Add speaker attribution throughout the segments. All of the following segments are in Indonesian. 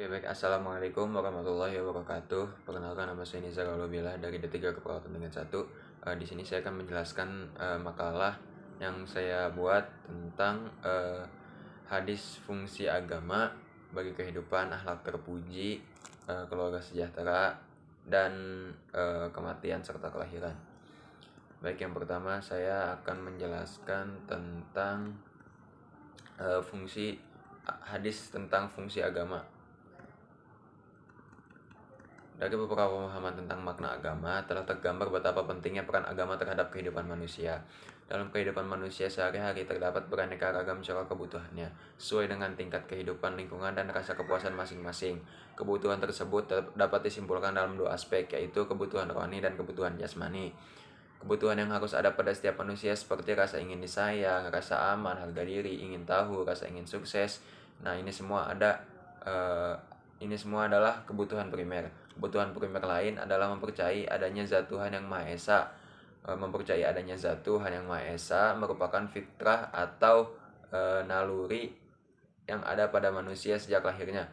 Speaker 1: Oke, baik. Assalamualaikum warahmatullahi wabarakatuh. Perkenalkan, nama saya Nizar Aulobillah dari D3 Keperawatan Tingkat 1. Di sini saya akan menjelaskan makalah yang saya buat tentang hadis fungsi agama bagi kehidupan, akhlak terpuji, keluarga sejahtera, dan kematian serta kelahiran. Baik, yang pertama saya akan menjelaskan tentang hadis tentang fungsi agama. Dari beberapa pemahaman tentang makna agama, telah tergambar betapa pentingnya peran agama terhadap kehidupan manusia. Dalam kehidupan manusia sehari-hari terdapat beraneka ragam cara kebutuhannya, sesuai dengan tingkat kehidupan, lingkungan, dan rasa kepuasan masing-masing. Kebutuhan tersebut dapat disimpulkan dalam dua aspek, yaitu kebutuhan rohani dan kebutuhan jasmani. Kebutuhan yang harus ada pada setiap manusia seperti rasa ingin disayang, rasa aman, harga diri, ingin tahu, rasa ingin sukses. Nah, ini semua adalah kebutuhan primer. Kebutuhan primer lain adalah mempercayai adanya zat Tuhan yang Maha Esa. Mempercayai adanya zat Tuhan yang Maha Esa merupakan fitrah atau naluri yang ada pada manusia sejak lahirnya,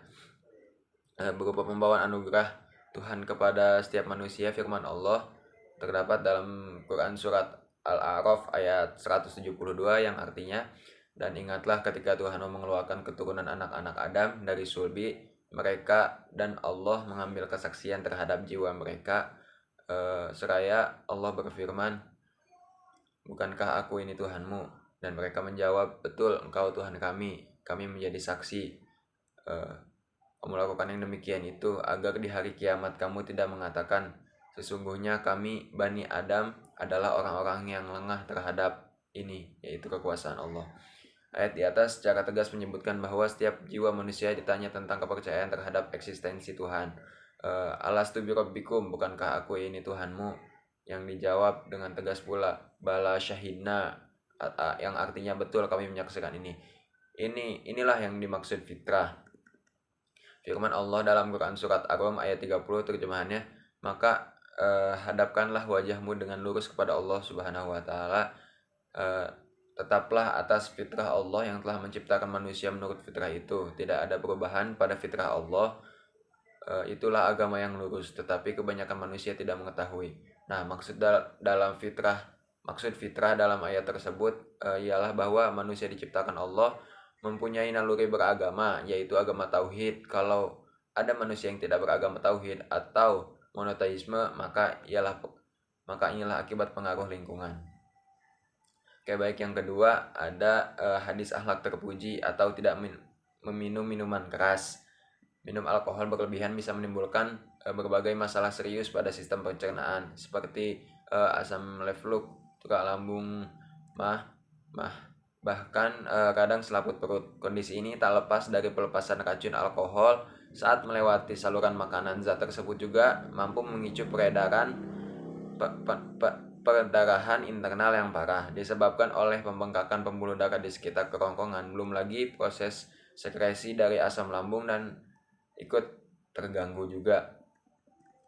Speaker 1: berupa pembawaan anugerah Tuhan kepada setiap manusia. Firman Allah terdapat dalam Quran surat Al-A'raf ayat 172 yang artinya, dan ingatlah ketika Tuhan mengeluarkan keturunan anak-anak Adam dari sulbi mereka, dan Allah mengambil kesaksian terhadap jiwa mereka, seraya Allah berfirman, bukankah aku ini Tuhanmu? Dan mereka menjawab, betul, engkau Tuhan kami menjadi saksi. Kamu lakukan yang demikian itu agar di hari kiamat kamu tidak mengatakan, sesungguhnya kami Bani Adam adalah orang-orang yang lengah terhadap ini, yaitu kekuasaan Allah. Ayat di atas secara tegas menyebutkan bahwa setiap jiwa manusia ditanya tentang kepercayaan terhadap eksistensi Tuhan. Alastu birabbikum, bukankah aku ini Tuhanmu? Yang dijawab dengan tegas pula, bala syahidna, yang artinya betul kami menyaksikan ini. Inilah yang dimaksud fitrah. Firman Allah dalam Quran surat Ar-Rum ayat 30 terjemahannya, maka hadapkanlah wajahmu dengan lurus kepada Allah Subhanahu wa taala. Tetaplah atas fitrah Allah yang telah menciptakan manusia menurut fitrah itu. Tidak ada perubahan pada fitrah Allah. Itulah agama yang lurus, tetapi kebanyakan manusia tidak mengetahui. Nah, maksud fitrah dalam ayat tersebut ialah bahwa manusia diciptakan Allah mempunyai naluri beragama, yaitu agama tauhid. Kalau ada manusia yang tidak beragama tauhid atau monoteisme, maka inilah akibat pengaruh lingkungan. Oke, baik. Yang kedua ada hadis akhlak terpuji atau tidak meminum minuman keras. Minum alkohol berlebihan bisa menimbulkan berbagai masalah serius pada sistem pencernaan, seperti asam reflux, tukar lambung, bahkan kadang selaput perut. Kondisi ini tak lepas dari pelepasan racun alkohol saat melewati saluran makanan. Zat tersebut juga mampu memicu peredaran perdarahan internal yang parah, disebabkan oleh pembengkakan pembuluh darah di sekitar kerongkongan. Belum lagi proses sekresi dari asam lambung dan ikut terganggu juga.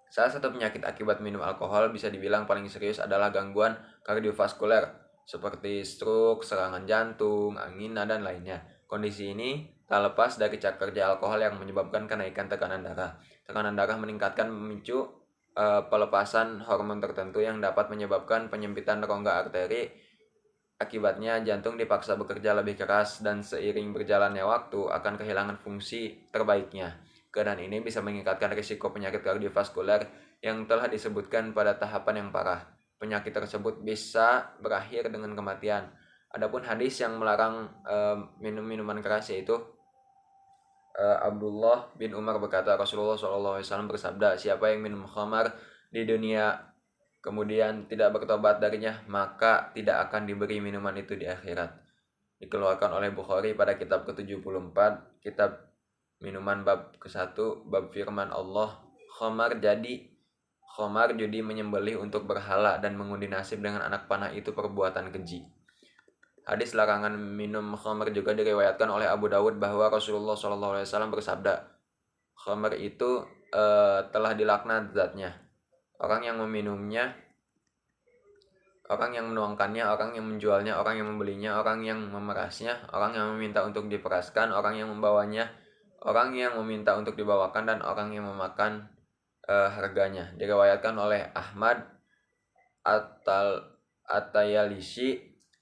Speaker 1: Salah satu penyakit akibat minum alkohol bisa dibilang paling serius adalah gangguan kardiovaskuler seperti stroke, serangan jantung, angina, dan lainnya. Kondisi ini tak lepas dari cara kerja alkohol yang menyebabkan kenaikan tekanan darah. Tekanan darah meningkatkan memicu pelepasan hormon tertentu yang dapat menyebabkan penyempitan rongga arteri. Akibatnya jantung dipaksa bekerja lebih keras dan seiring berjalannya waktu akan kehilangan fungsi terbaiknya. Keadaan ini bisa meningkatkan risiko penyakit kardiovaskuler yang telah disebutkan pada tahapan yang parah. Penyakit tersebut bisa berakhir dengan kematian. Adapun hadis yang melarang minum minuman keras yaitu Abdullah bin Umar berkata, Rasulullah SAW bersabda, siapa yang minum khamar di dunia kemudian tidak bertobat darinya, maka tidak akan diberi minuman itu di akhirat. Dikeluarkan oleh Bukhari pada kitab ke-74, kitab minuman bab ke-1, bab firman Allah, khamar judi menyembelih untuk berhala dan mengundi nasib dengan anak panah itu perbuatan keji. Hadis larangan minum khamr juga diriwayatkan oleh Abu Dawud bahwa Rasulullah SAW bersabda, khamr itu telah dilaknat zatnya. Orang yang meminumnya, orang yang menuangkannya, orang yang menjualnya, orang yang membelinya, orang yang memerasnya, orang yang meminta untuk diperaskan, orang yang membawanya, orang yang meminta untuk dibawakan dan orang yang memakan harganya. Diriwayatkan oleh Ahmad At-Tayalisi,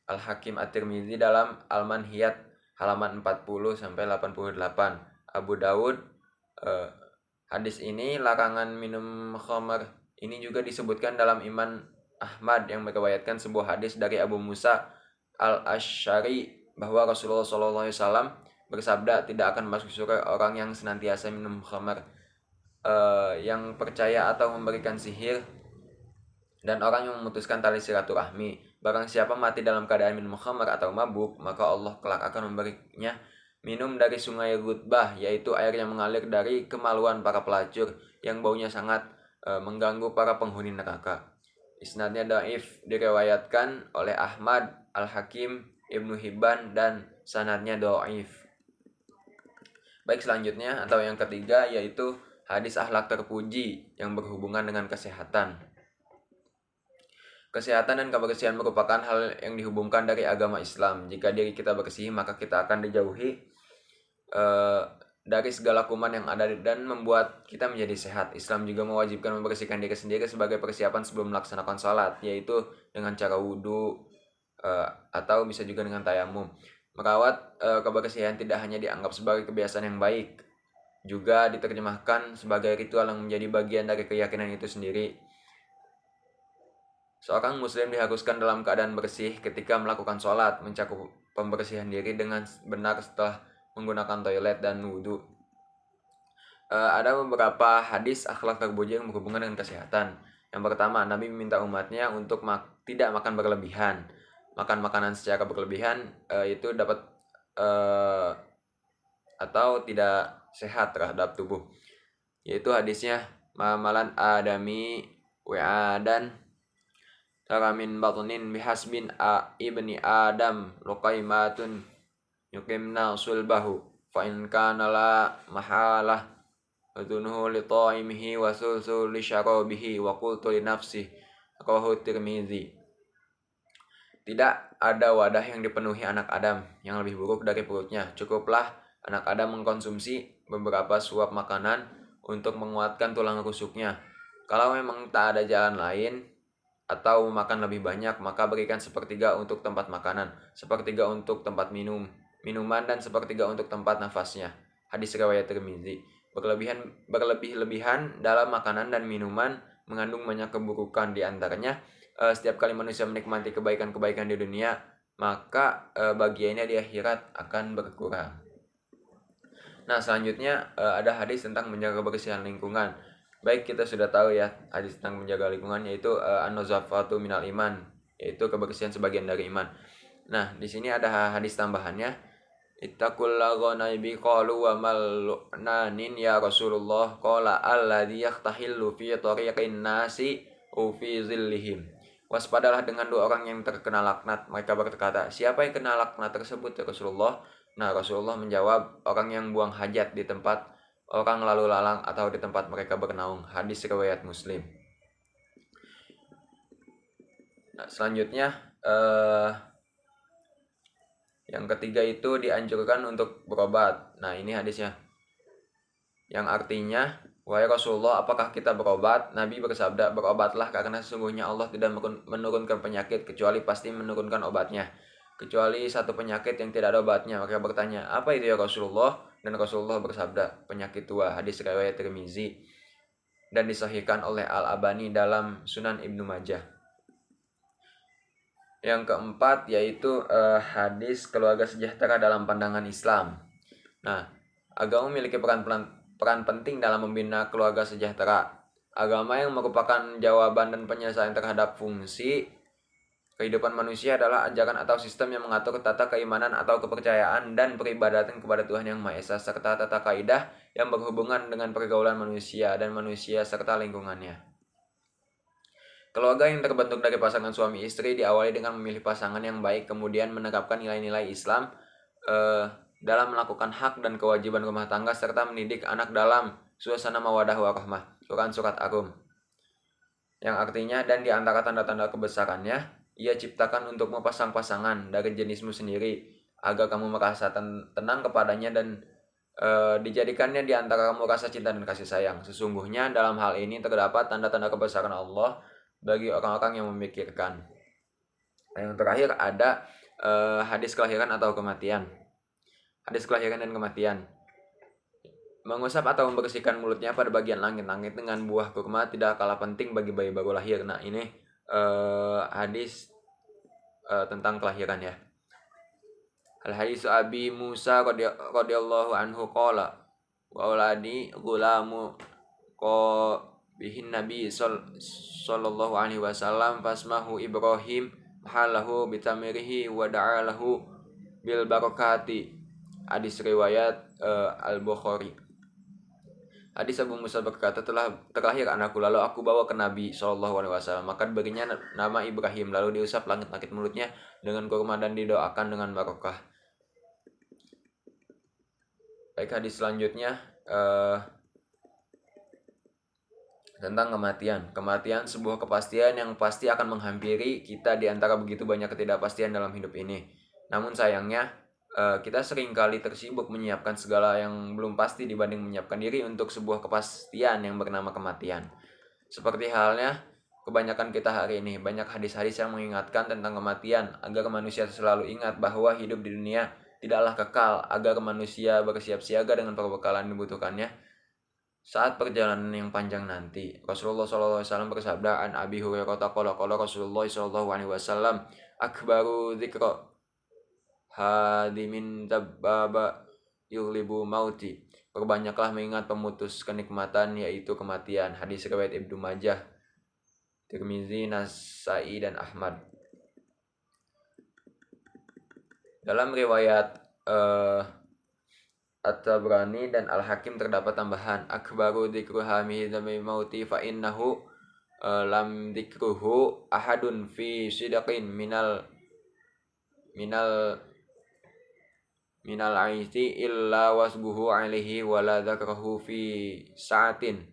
Speaker 1: Al-Hakim At-Tirmizi dalam Al-Manhiyat halaman 40 sampai 88. Abu Dawud, hadis ini larangan minum khamar ini juga disebutkan dalam Iman Ahmad yang meriwayatkan sebuah hadis dari Abu Musa Al-Asy'ari bahwa Rasulullah SAW bersabda, tidak akan masuk surga orang yang senantiasa minum khamar, yang percaya atau memberikan sihir, dan orang yang memutuskan tali silaturahmi. Barang siapa mati dalam keadaan minum khamar atau mabuk, maka Allah kelak akan memberinya minum dari sungai Gutbah, yaitu air yang mengalir dari kemaluan para pelacur yang baunya sangat mengganggu para penghuni neraka. Isnadnya dhaif, diriwayatkan oleh Ahmad, Al-Hakim, Ibnu Hibban, dan sanadnya dhaif. Baik, selanjutnya atau yang ketiga yaitu hadis akhlak terpuji yang berhubungan dengan kesehatan. Kesehatan dan kebersihan merupakan hal yang dihubungkan dari agama Islam. Jika diri kita bersih, maka kita akan dijauhi dari segala kuman yang ada dan membuat kita menjadi sehat. Islam juga mewajibkan membersihkan diri sendiri sebagai persiapan sebelum melaksanakan sholat, yaitu dengan cara wudhu atau bisa juga dengan tayamum. Merawat kebersihan tidak hanya dianggap sebagai kebiasaan yang baik, juga diterjemahkan sebagai ritual yang menjadi bagian dari keyakinan itu sendiri. Seorang muslim diharuskan dalam keadaan bersih ketika melakukan sholat, mencakup pembersihan diri dengan benar setelah menggunakan toilet dan wudhu. Ada beberapa hadis akhlak terpuji yang berhubungan dengan kesehatan. Yang pertama, Nabi meminta umatnya untuk tidak makan berlebihan. Makan makanan secara berlebihan itu dapat atau tidak sehat terhadap tubuh. Yaitu hadisnya, mamalan adami wa'adan taramin batnin bihasbin ibni adam luqaimatun yukimna sulbahu fa in kana la mahalah wadunhu li ta'imihi wa sulsu li syarabihi wa qultu li nafsi, rawahu Tirmizi. Tidak ada wadah yang dipenuhi anak Adam yang lebih buruk dari perutnya. Cukuplah anak Adam mengkonsumsi beberapa suap makanan untuk menguatkan tulang rusuknya. Kalau memang tak ada jalan lain atau makan lebih banyak, maka berikan sepertiga untuk tempat makanan, sepertiga untuk tempat minuman, dan sepertiga untuk tempat nafasnya. Hadis riwayat Tirmizi. Berlebih-lebihan dalam makanan dan minuman mengandung banyak keburukan. Di antaranya, setiap kali manusia menikmati kebaikan-kebaikan di dunia, maka bagiannya di akhirat akan berkurang. Nah, selanjutnya ada hadis tentang menjaga kebersihan lingkungan. Baik, kita sudah tahu ya hadis tentang menjaga lingkungan, yaitu an-nazafatu minal iman, yaitu kebersihan sebagian dari iman. Nah, di sini ada hadis tambahannya. Ittaqullaha bi qalu wa mal'nanin ya Rasulullah, qala alladhi yahtahillu fi tariqin nasi fi zillihim. Waspadalah dengan dua orang yang terkena laknat. Mereka berkata, siapa yang kena laknat tersebut ya Rasulullah? Nah, Rasulullah menjawab, orang yang buang hajat di tempat orang lalu lalang atau di tempat mereka bernaung. Hadis riwayat Muslim. Nah, selanjutnya yang ketiga itu dianjurkan untuk berobat. Nah, ini hadisnya, yang artinya, wahai Rasulullah, apakah kita berobat? Nabi bersabda, berobatlah karena sesungguhnya Allah tidak menurunkan penyakit kecuali pasti menurunkan obatnya, kecuali satu penyakit yang tidak ada obatnya. Mereka bertanya, apa itu ya Rasulullah? Dan Rasulullah bersabda, penyakit tua. Hadis riwayat Tirmizi dan disahihkan oleh Al-Albani dalam Sunan Ibnu Majah. Yang keempat yaitu hadis keluarga sejahtera dalam pandangan Islam. Nah, agama memiliki peran penting dalam membina keluarga sejahtera. Agama yang merupakan jawaban dan penyelesaian terhadap fungsi kehidupan manusia adalah ajaran atau sistem yang mengatur tata keimanan atau kepercayaan dan peribadatan kepada Tuhan Yang Maha Esa, serta tata kaidah yang berhubungan dengan pergaulan manusia dan manusia serta lingkungannya. Keluarga yang terbentuk dari pasangan suami istri diawali dengan memilih pasangan yang baik, kemudian menerapkan nilai-nilai Islam dalam melakukan hak dan kewajiban rumah tangga, serta mendidik anak dalam suasana mawadah warahmah. Quran Surat Ar-Rum. Yang artinya, dan di antara tanda-tanda kebesarannya, ia ciptakan untukmu pasang-pasangan dari jenismu sendiri, agar kamu merasa tenang kepadanya dan dijadikannya di antara kamu rasa cinta dan kasih sayang. Sesungguhnya dalam hal ini terdapat tanda-tanda kebesaran Allah bagi orang-orang yang memikirkan. Yang terakhir ada hadis kelahiran atau kematian. Hadis kelahiran dan kematian. Mengusap atau membersihkan mulutnya pada bagian langit-langit dengan buah kurma tidak kalah penting bagi bayi baru lahir. Nah ini hadis tentang kelahiran ya. Al-hadis Abi Musa radhiyallahu anhu qala wa waladi gulamu bihin Nabi sallallahu alaihi wasallam fasmahu Ibrahim mahallahu bitamirihi wa da'alahu bil barakati. Hadis riwayat Al-Bukhari. Hadis Abu Musa berkata, telah terlahir anakku, lalu aku bawa ke Nabi SAW, maka diberinya nama Ibrahim, lalu diusap langit-langit mulutnya dengan kurma dan didoakan dengan barokah. Baik, hadis selanjutnya tentang kematian. Kematian sebuah kepastian yang pasti akan menghampiri kita di antara begitu banyak ketidakpastian dalam hidup ini. Namun sayangnya kita seringkali tersibuk menyiapkan segala yang belum pasti dibanding menyiapkan diri untuk sebuah kepastian yang bernama kematian. Seperti halnya kebanyakan kita hari ini, banyak hadis-hadis yang mengingatkan tentang kematian agar manusia selalu ingat bahwa hidup di dunia tidaklah kekal, agar manusia bersiap siaga dengan perbekalan yang dibutuhkannya saat perjalanan yang panjang nanti. Rasulullah SAW bersabda, an Abi Hurairah qala Rasulullah SAW akbaru dzikra hadimin dababa yughlibu mauti. Perbanyaklah mengingat pemutus kenikmatan, yaitu kematian. Hadis riwayat Ibnu Majah, Tirmizi, Nasai dan Ahmad. Dalam riwayat At-Tabrani dan Al-Hakim terdapat tambahan akbaru dzikru hamidami mauti fa innahu lam dzikruhu ahadun fi sidaqin minal aiti illa wasbuhu alaihi wala dzakrahu fi sa'atin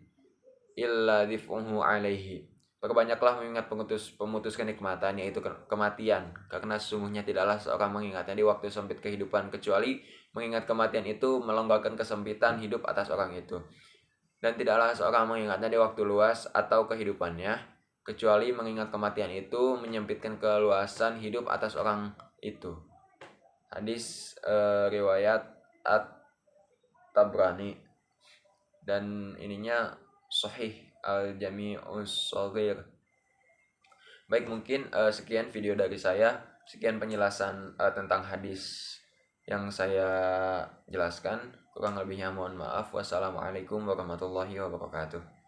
Speaker 1: illa dhif'uhu alaihi. Perbanyaklah mengingat pemutus kenikmatan, yaitu kematian, karena sesungguhnya tidaklah seorang mengingatnya di waktu sempit kehidupan, kecuali mengingat kematian itu melonggarkan kesempitan hidup atas orang itu. Dan tidaklah seorang mengingatnya di waktu luas atau kehidupannya, kecuali mengingat kematian itu menyempitkan keluasan hidup atas orang itu. Hadis riwayat At-Tabrani dan ininya Sahih Al-Jami'us Shaghir. Baik, mungkin sekian video dari saya, sekian penjelasan tentang hadis yang saya jelaskan. Kurang lebihnya mohon maaf. Wassalamualaikum warahmatullahi wabarakatuh.